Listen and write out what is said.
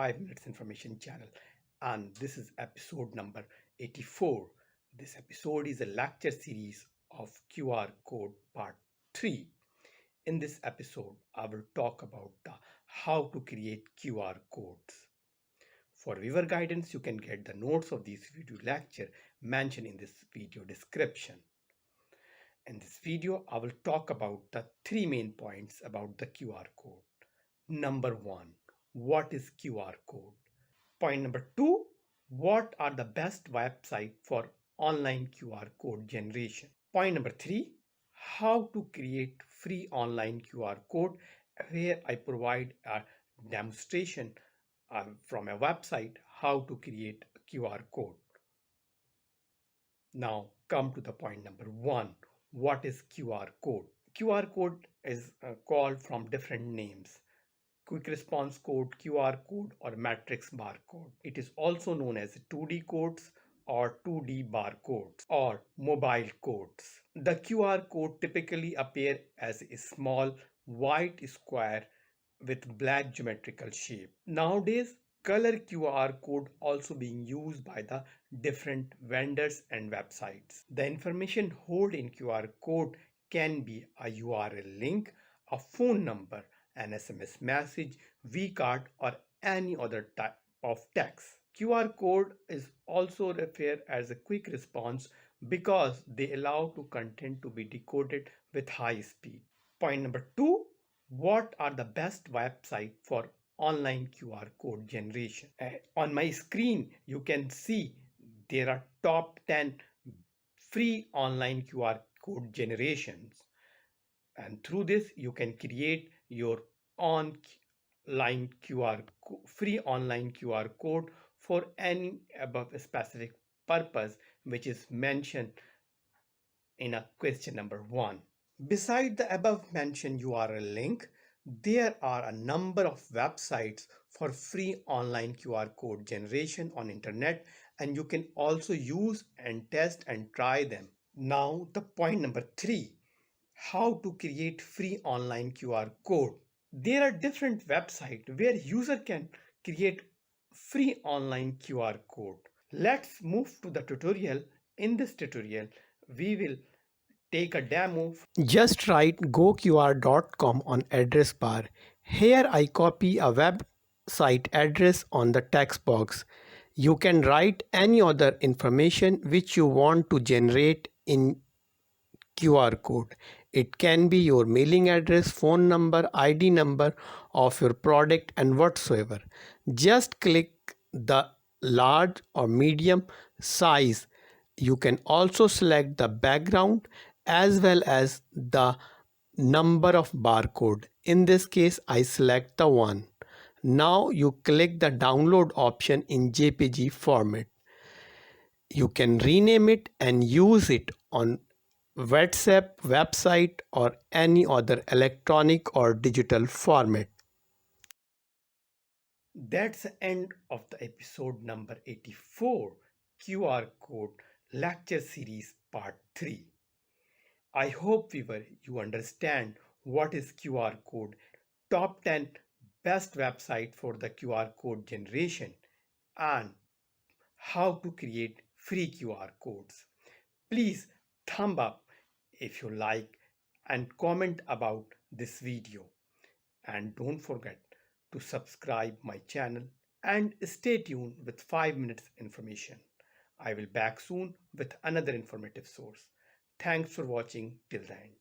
5 Minutes Information channel, and this is episode number 84. This episode is a lecture series of QR code part 3. In this episode, I will talk about how to create QR codes. For viewer guidance, you can get the notes of this video lecture mentioned in this video description. In this video, I will talk about the three main points about the QR code. Number 1, what is QR code? Point number 2, what are the best websites for online QR code generation? Point number 3, how to create free online QR code, where I provide a demonstration from a website how to create a QR code. Now come to the point number 1. What is QR code? QR code is called from different names: quick response code, QR code, or matrix barcode. It is also known as 2D codes or 2D barcodes or mobile codes. The QR code typically appear as a small white square with black geometrical shape. Nowadays, color QR code also being used by the different vendors and websites. The information held in QR code can be a URL link, a phone number, an SMS message, vCard, or any other type of text. QR code is also referred as a quick response because they allow to content to be decoded with high speed. Point number 2, what are the best websites for online QR code generation? On my screen, you can see there are top 10 free online QR code generations. And through this, you can create your online free online QR code for any above specific purpose, which is mentioned in a question number 1. Beside the above mentioned URL link, there are a number of websites for free online QR code generation on internet, and you can also use and test and try them. Now the point number 3, how to create free online QR code. There are different websites where user can create free online QR code. Let's move to the tutorial. In this tutorial, we will take a demo. Just write goqr.com on address bar. Here I copy a website address on the text box. You can write any other information which you want to generate in QR code. It can be your mailing address, phone number, ID number of your product and whatsoever. Just click the large or medium size. You can also select the background as well as the number of barcode. In this case, I select the 1. Now you click the download option in JPG format. You can rename it and use it on WhatsApp, website, or any other electronic or digital format. That's the end of the episode number 84, QR code lecture series part 3. I hope viewer you understand what is QR code, top 10 best website for the QR code generation, and how to create free QR codes. Please thumb up if you like and comment about this video, and don't forget to subscribe my channel and stay tuned with 5 minutes information. I will back soon with another informative source. Thanks for watching till the end.